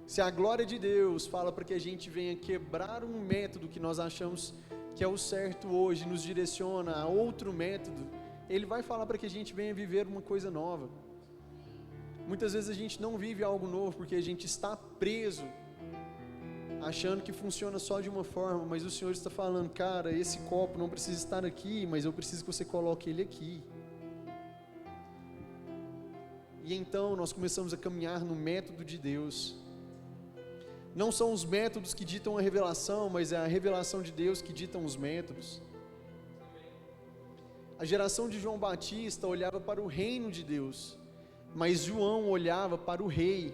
Se a glória de Deus fala para que a gente venha quebrar um método que nós achamos que é o certo hoje, nos direciona a outro método, Ele vai falar para que a gente venha viver uma coisa nova. Muitas vezes a gente não vive algo novo porque a gente está preso, achando que funciona só de uma forma, mas o Senhor está falando: cara, esse copo não precisa estar aqui, mas eu preciso que você coloque ele aqui. E então nós começamos a caminhar no método de Deus. Não são os métodos que ditam a revelação, mas é a revelação de Deus que ditam os métodos. A geração de João Batista olhava para o reino de Deus, mas João olhava para o rei.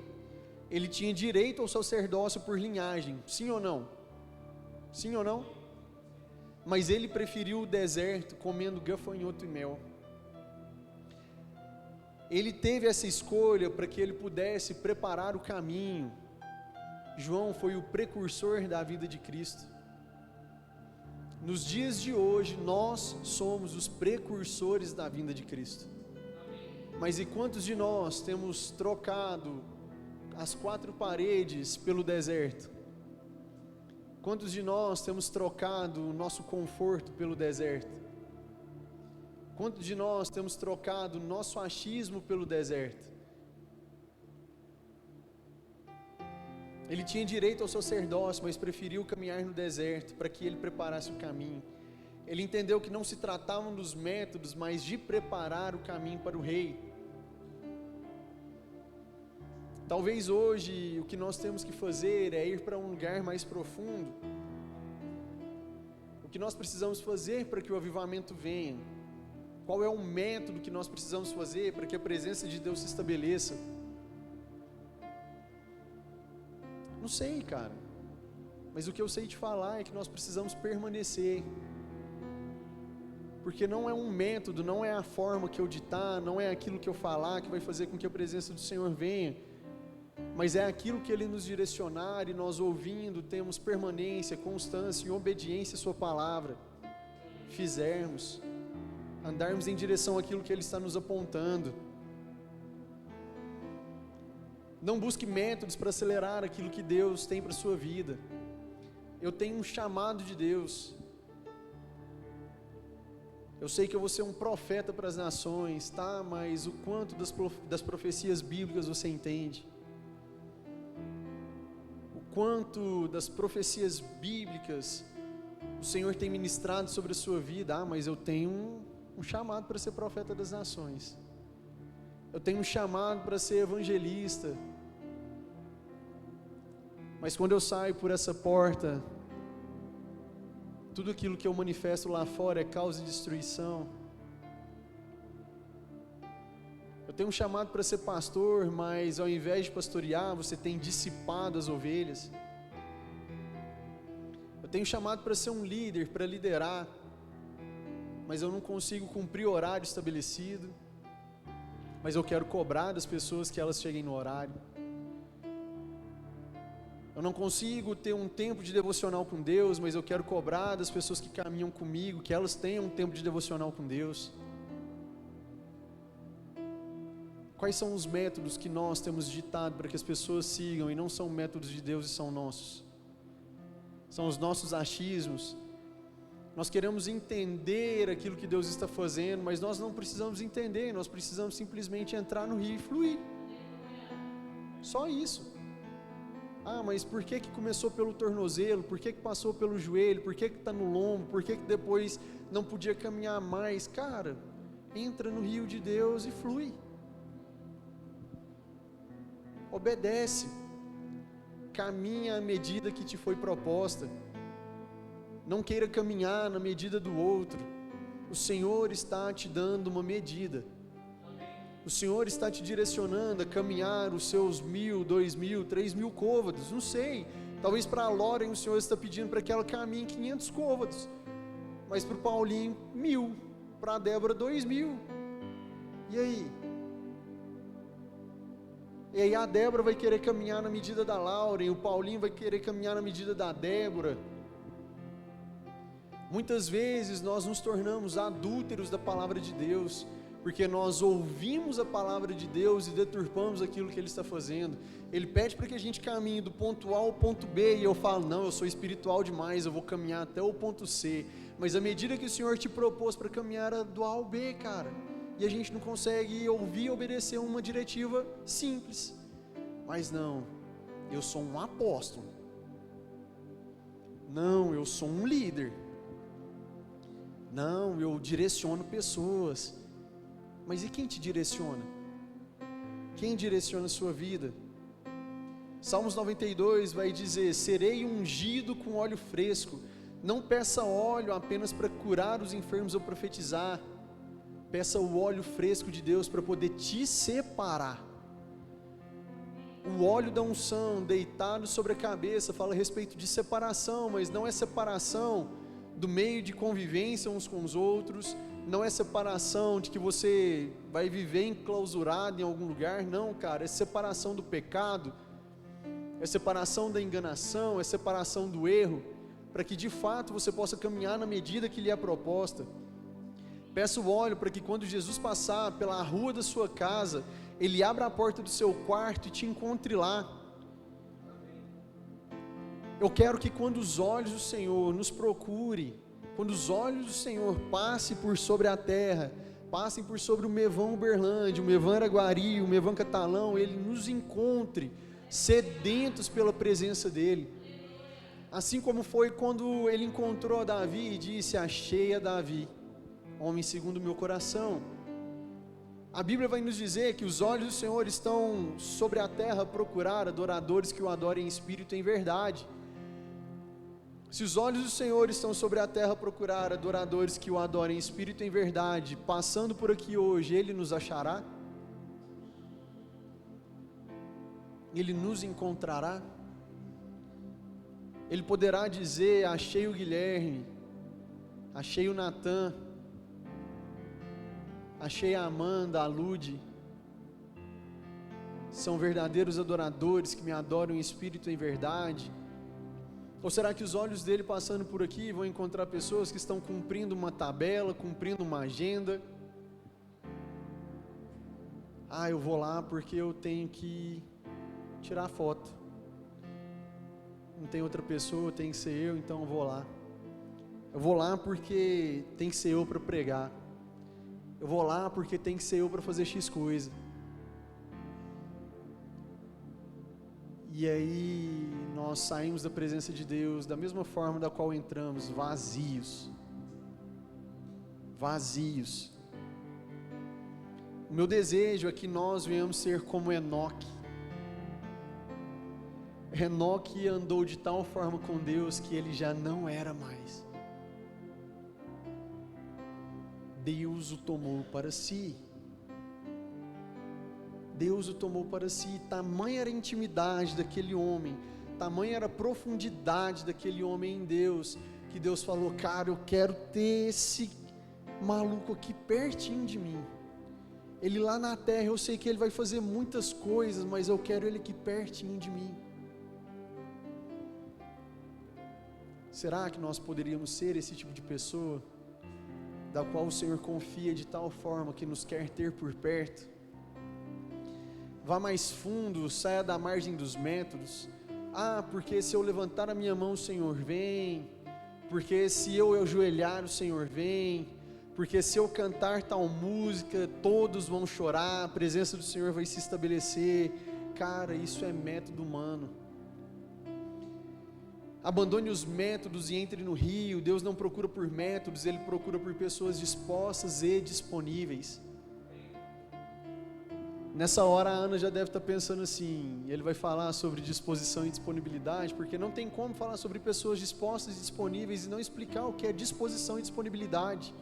Ele tinha direito ao sacerdócio por linhagem, sim ou não? Sim ou não? Mas ele preferiu o deserto comendo gafanhoto e mel. Ele teve essa escolha para que ele pudesse preparar o caminho. João foi o precursor da vida de Cristo. Nos dias de hoje, nós somos os precursores da vinda de Cristo. Mas e quantos de nós temos trocado as quatro paredes pelo deserto? Quantos de nós temos trocado o nosso conforto pelo deserto? Quantos de nós temos trocado o nosso achismo pelo deserto? Ele tinha direito ao sacerdócio, mas preferiu caminhar no deserto para que ele preparasse o caminho. Ele entendeu que não se tratavam dos métodos, mas de preparar o caminho para o rei. Talvez hoje o que nós temos que fazer é ir para um lugar mais profundo. O que nós precisamos fazer para que o avivamento venha? Qual é o método que nós precisamos fazer para que a presença de Deus se estabeleça? Não sei, cara, mas o que eu sei te falar é que nós precisamos permanecer, porque não é um método, não é a forma que eu ditar, não é aquilo que eu falar que vai fazer com que a presença do Senhor venha, mas é aquilo que Ele nos direcionar e nós ouvindo, temos permanência, constância e obediência à Sua palavra, fizermos, andarmos em direção àquilo que Ele está nos apontando. Não busque métodos para acelerar aquilo que Deus tem para a sua vida. Eu tenho um chamado de Deus. Eu sei que eu vou ser um profeta para as nações, tá? Mas o quanto das profecias bíblicas você entende? O quanto das profecias bíblicas o Senhor tem ministrado sobre a sua vida? Ah, mas eu tenho um chamado para ser profeta das nações. Eu tenho um chamado para ser evangelista. Mas quando eu saio por essa porta, tudo aquilo que eu manifesto lá fora é causa de destruição. Eu tenho um chamado para ser pastor, mas ao invés de pastorear, você tem dissipado as ovelhas. Eu tenho um chamado para ser um líder, para liderar, mas eu não consigo cumprir o horário estabelecido. Mas eu quero cobrar das pessoas que elas cheguem no horário. Eu não consigo ter um tempo de devocional com Deus, mas eu quero cobrar das pessoas que caminham comigo, que elas tenham um tempo de devocional com Deus. Quais são os métodos que nós temos ditado para que as pessoas sigam e não são métodos de Deus e são nossos? São os nossos achismos. Nós queremos entender aquilo que Deus está fazendo, mas nós não precisamos entender, nós precisamos simplesmente entrar no rio e fluir. Só isso. Ah, mas por que começou pelo tornozelo? Por que passou pelo joelho? Por que está no lombo? Por que depois não podia caminhar mais? Cara, entra no rio de Deus e flui. Obedece. Caminha à medida que te foi proposta. Não queira caminhar na medida do outro. O Senhor está te dando uma medida. O Senhor está te direcionando a caminhar os seus 1.000, 2.000, 3.000 côvados. Não sei. Talvez para a Loren o Senhor está pedindo para que ela caminhe 500 côvados. Mas para o Paulinho, 1.000. Para a Débora, 2.000. E aí? E aí a Débora vai querer caminhar na medida da Lauren. O Paulinho vai querer caminhar na medida da Débora. Muitas vezes nós nos tornamos adúlteros da palavra de Deus, porque nós ouvimos a palavra de Deus e deturpamos aquilo que Ele está fazendo. Ele pede para que a gente caminhe do ponto A ao ponto B, e eu falo, não, eu sou espiritual demais, eu vou caminhar até o ponto C. Mas a medida que o Senhor te propôs para caminhar é do A ao B, cara, e a gente não consegue ouvir e obedecer uma diretiva simples. Mas não, eu sou um apóstolo. Não, eu sou um líder. Não, eu direciono pessoas. Mas e quem te direciona? Quem direciona a sua vida? Salmos 92 vai dizer: serei ungido com óleo fresco. Não peça óleo apenas para curar os enfermos ou profetizar. Peça o óleo fresco de Deus para poder te separar. O óleo da unção deitado sobre a cabeça fala a respeito de separação, mas não é separação do meio de convivência uns com os outros, não é separação de que você vai viver enclausurado em algum lugar, não, cara, é separação do pecado, é separação da enganação, é separação do erro, para que de fato você possa caminhar na medida que lhe é proposta. Peça o óleo para que quando Jesus passar pela rua da sua casa, Ele abra a porta do seu quarto e te encontre lá. Eu quero que quando os olhos do Senhor nos procure, quando os olhos do Senhor passem por sobre a terra, passem por sobre o Mevão Uberlândia, o Mevão Araguari, o Mevão Catalão, Ele nos encontre sedentos pela presença dEle. Assim como foi quando Ele encontrou Davi e disse: achei a Davi, homem segundo o meu coração. A Bíblia vai nos dizer que os olhos do Senhor estão sobre a terra a procurar adoradores que o adorem em espírito e em verdade. Se os olhos do Senhor estão sobre a terra a procurar adoradores que o adorem em espírito e em verdade, passando por aqui hoje, Ele nos achará? Ele nos encontrará? Ele poderá dizer: achei o Guilherme, achei o Natan, achei a Amanda, a Lude, são verdadeiros adoradores que me adoram em espírito e em verdade? Ou será que os olhos dele passando por aqui vão encontrar pessoas que estão cumprindo uma tabela, cumprindo uma agenda? Eu vou lá porque eu tenho que tirar foto, não tem outra pessoa, tem que ser eu, então eu vou lá. Eu vou lá porque tem que ser eu para pregar. Eu vou lá porque tem que ser eu para fazer X coisa. E aí nós saímos da presença de Deus da mesma forma da qual entramos, vazios. Vazios. O meu desejo é que nós venhamos ser como Enoque. Enoque andou de tal forma com Deus que ele já não era mais. Deus o tomou para si. Deus o tomou para si. Tamanha era a intimidade daquele homem, tamanha era a profundidade daquele homem em Deus, que Deus falou: cara, eu quero ter esse maluco aqui pertinho de mim. Ele lá na terra, eu sei que ele vai fazer muitas coisas, mas eu quero ele aqui pertinho de mim. Será que nós poderíamos ser esse tipo de pessoa, da qual o Senhor confia de tal forma que nos quer ter por perto? Vá mais fundo, saia da margem dos métodos. Porque se eu levantar a minha mão, o Senhor vem. Porque se eu ajoelhar, o Senhor vem. Porque se eu cantar tal música, todos vão chorar, a presença do Senhor vai se estabelecer. Cara, isso é método humano. Abandone os métodos e entre no rio. Deus não procura por métodos, Ele procura por pessoas dispostas e disponíveis. Nessa hora a Ana já deve estar pensando assim: ele vai falar sobre disposição e disponibilidade, porque não tem como falar sobre pessoas dispostas e disponíveis e não explicar o que é disposição e disponibilidade.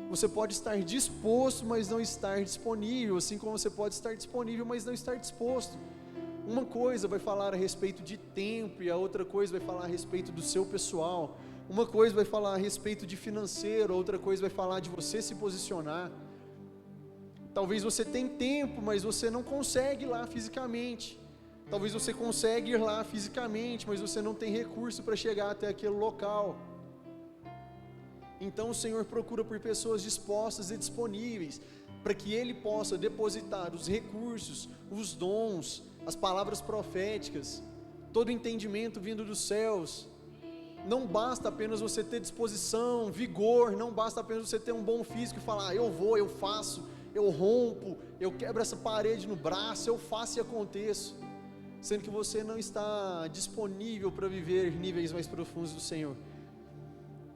Você pode estar disposto, mas não estar disponível, assim como você pode estar disponível, mas não estar disposto. Uma coisa vai falar a respeito de tempo e a outra coisa vai falar a respeito do seu pessoal. Uma coisa vai falar a respeito de financeiro, a outra coisa vai falar de você se posicionar. Talvez você tenha tempo, mas você não consegue ir lá fisicamente. Talvez você consiga ir lá fisicamente, mas você não tem recurso para chegar até aquele local. Então o Senhor procura por pessoas dispostas e disponíveis, para que Ele possa depositar os recursos, os dons, as palavras proféticas, todo o entendimento vindo dos céus. Não basta apenas você ter disposição, vigor, não basta apenas você ter um bom físico e falar: eu vou, eu faço, eu rompo, eu quebro essa parede no braço, eu faço e aconteço, sendo que você não está disponível para viver níveis mais profundos do Senhor.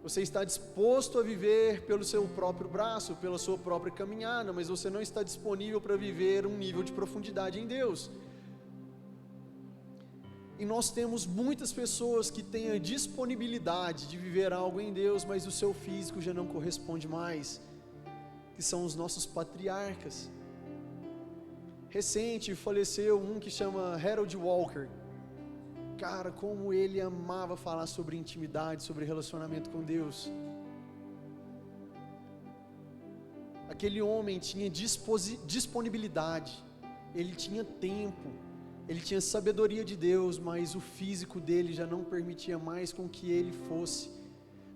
Você está disposto a viver pelo seu próprio braço, pela sua própria caminhada, mas você não está disponível para viver um nível de profundidade em Deus. E nós temos muitas pessoas que têm a disponibilidade de viver algo em Deus, mas o seu físico já não corresponde mais, que são os nossos patriarcas. Recente faleceu um que chama Harold Walker. Cara, como ele amava falar sobre intimidade, sobre relacionamento com Deus. Aquele homem tinha disponibilidade, ele tinha tempo, Ele tinha sabedoria de Deus, mas o físico dele já não permitia mais com que ele fosse.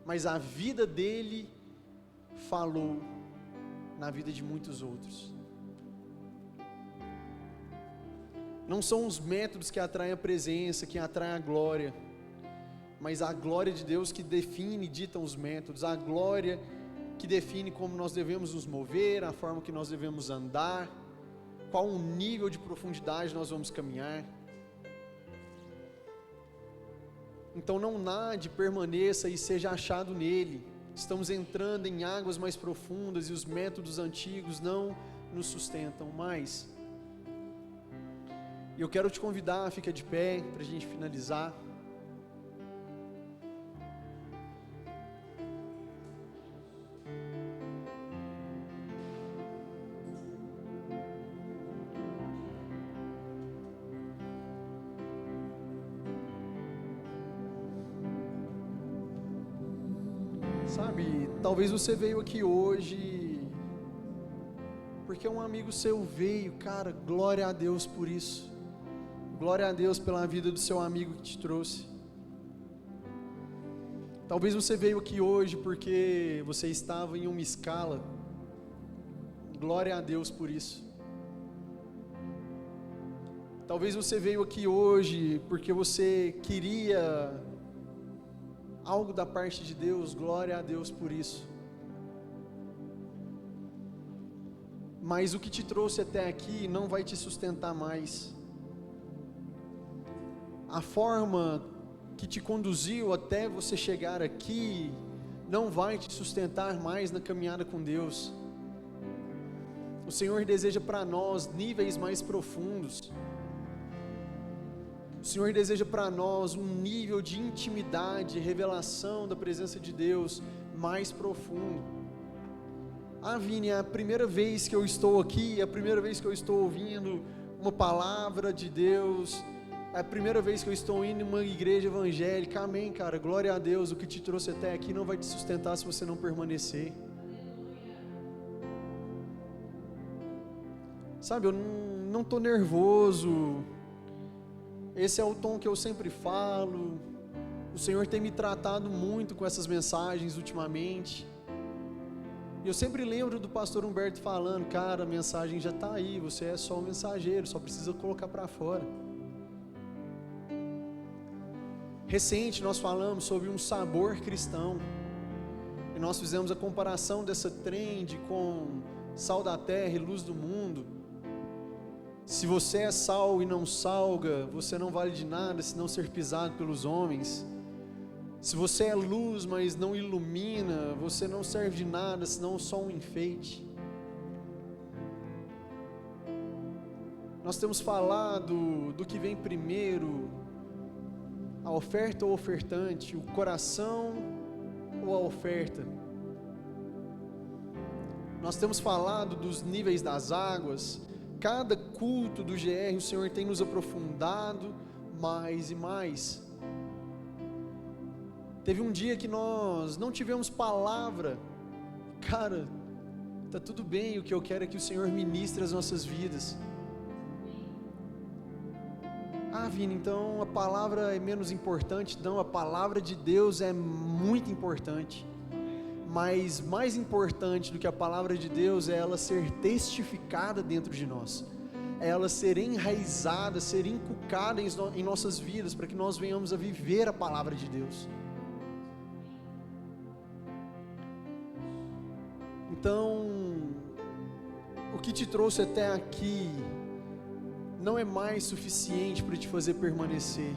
Mas a vida dele falou na vida de muitos outros. Não são os métodos que atraem a presença, que atraem a glória, mas a glória de Deus que define e dita os métodos, a glória que define como nós devemos nos mover, a forma que nós devemos andar, qual o nível de profundidade nós vamos caminhar. Então não nade, permaneça e seja achado nele. Estamos entrando em águas mais profundas e os métodos antigos não nos sustentam mais. E eu quero te convidar, fica de pé para a gente finalizar. Sabe, talvez você veio aqui hoje porque um amigo seu veio, cara, glória a Deus por isso. Glória a Deus pela vida do seu amigo que te trouxe. Talvez você veio aqui hoje porque você estava em uma escala. Glória a Deus por isso. Talvez você veio aqui hoje porque você queria algo da parte de Deus. Glória a Deus por isso. Mas o que te trouxe até aqui não vai te sustentar mais. A forma que te conduziu até você chegar aqui não vai te sustentar mais na caminhada com Deus. O Senhor deseja para nós níveis mais profundos. O Senhor deseja para nós um nível de intimidade, revelação da presença de Deus mais profundo. Ah, Vini, é a primeira vez que eu estou aqui, é a primeira vez que eu estou ouvindo uma palavra de Deus, é a primeira vez que eu estou indo em uma igreja evangélica. Amém, cara, glória a Deus. O que te trouxe até aqui não vai te sustentar se você não permanecer. Sabe, eu não estou nervoso. Esse é o tom que eu sempre falo. O Senhor tem me tratado muito com essas mensagens ultimamente. E eu sempre lembro do pastor Humberto falando, cara, a mensagem já está aí, você é só um mensageiro, só precisa colocar para fora. Recente nós falamos sobre um sabor cristão. E nós fizemos a comparação dessa trend com sal da terra e luz do mundo. Se você é sal e não salga, você não vale de nada se não ser pisado pelos homens. Se você é luz, mas não ilumina, você não serve de nada, senão só um enfeite. Nós temos falado do que vem primeiro, a oferta ou ofertante, o coração ou a oferta. Nós temos falado dos níveis das águas. Cada culto do GR, o Senhor tem nos aprofundado mais e mais. Teve um dia que nós não tivemos palavra. Cara, tá tudo bem, o que eu quero é que o Senhor ministre as nossas vidas. Ah, Vini, então a palavra é menos importante? Não, a palavra de Deus é muito importante. Mas mais importante do que a palavra de Deus é ela ser testificada dentro de nós. É ela ser enraizada, ser inculcada em nossas vidas, para que nós venhamos a viver a palavra de Deus. Então, o que te trouxe até aqui não é mais suficiente para te fazer permanecer.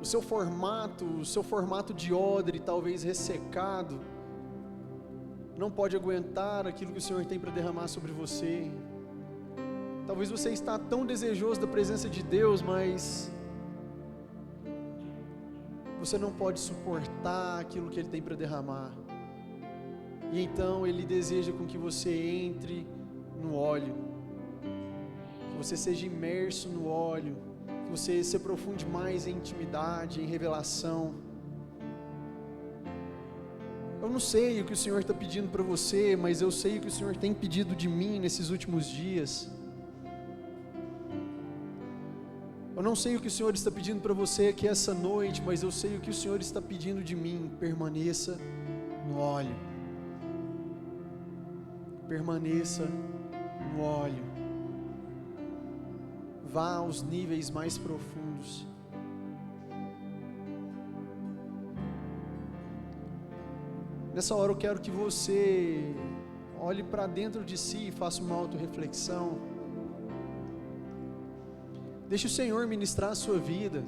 O seu formato de odre, talvez ressecado, não pode aguentar aquilo que o Senhor tem para derramar sobre você. Talvez você está tão desejoso da presença de Deus, mas você não pode suportar aquilo que Ele tem para derramar. E então Ele deseja com que você entre no óleo, que você seja imerso no óleo, que você se aprofunde mais em intimidade, em revelação. Eu não sei o que o Senhor está pedindo para você, mas eu sei o que o Senhor tem pedido de mim nesses últimos dias. Eu não sei o que o Senhor está pedindo para você aqui essa noite, mas eu sei o que o Senhor está pedindo de mim. Permaneça no óleo. Permaneça no óleo. Vá aos níveis mais profundos. Nessa hora eu quero que você olhe para dentro de si e faça uma autorreflexão. Deixe o Senhor ministrar a sua vida.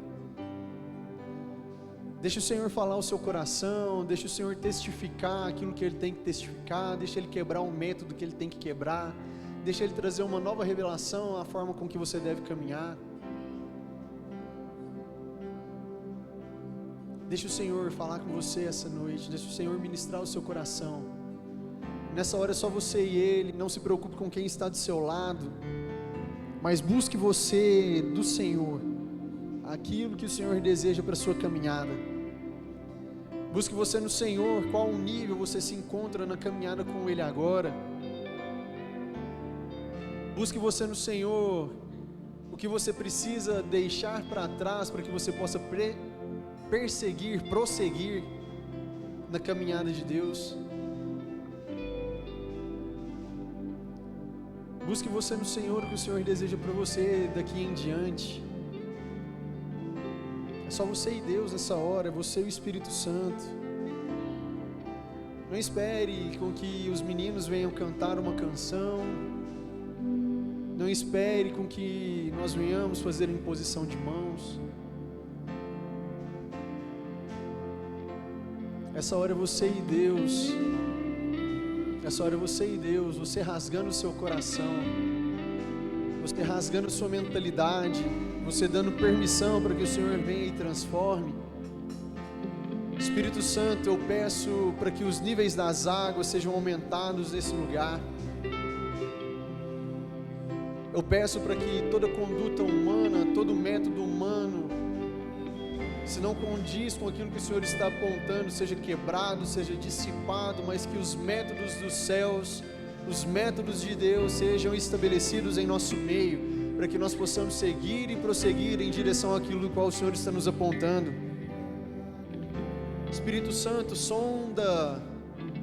Deixe o Senhor falar o seu coração. Deixe o Senhor testificar aquilo que Ele tem que testificar. Deixe Ele quebrar o método que Ele tem que quebrar. Deixe Ele trazer uma nova revelação à forma com que você deve caminhar. Deixe o Senhor falar com você essa noite. Deixe o Senhor ministrar o seu coração. Nessa hora é só você e Ele. Não se preocupe com quem está do seu lado, mas busque você do Senhor aquilo que o Senhor deseja para a sua caminhada. Busque você no Senhor qual nível você se encontra na caminhada com Ele agora. Busque você no Senhor o que você precisa deixar para trás para que você possa prosseguir na caminhada de Deus. Busque você no Senhor o que o Senhor deseja para você daqui em diante. É só você e Deus nessa hora, é você e o Espírito Santo. Não espere com que os meninos venham cantar uma canção. Não espere com que nós venhamos fazer imposição de mãos. Essa hora é você e Deus. Essa hora é você e Deus. Você rasgando o seu coração. Você rasgando a sua mentalidade. Você dando permissão para que o Senhor venha e transforme. Espírito Santo, eu peço para que os níveis das águas sejam aumentados nesse lugar. Eu peço para que toda conduta humana, todo método humano, se não condiz com aquilo que o Senhor está apontando, seja quebrado, seja dissipado, mas que os métodos dos céus, os métodos de Deus sejam estabelecidos em nosso meio, para que nós possamos seguir e prosseguir em direção àquilo do qual o Senhor está nos apontando. Espírito Santo, sonda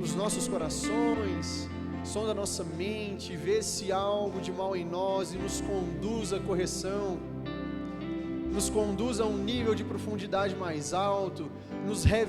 os nossos corações, sonda a nossa mente, vê se há algo de mal em nós e nos conduz à correção, nos conduz a um nível de profundidade mais alto, nos revela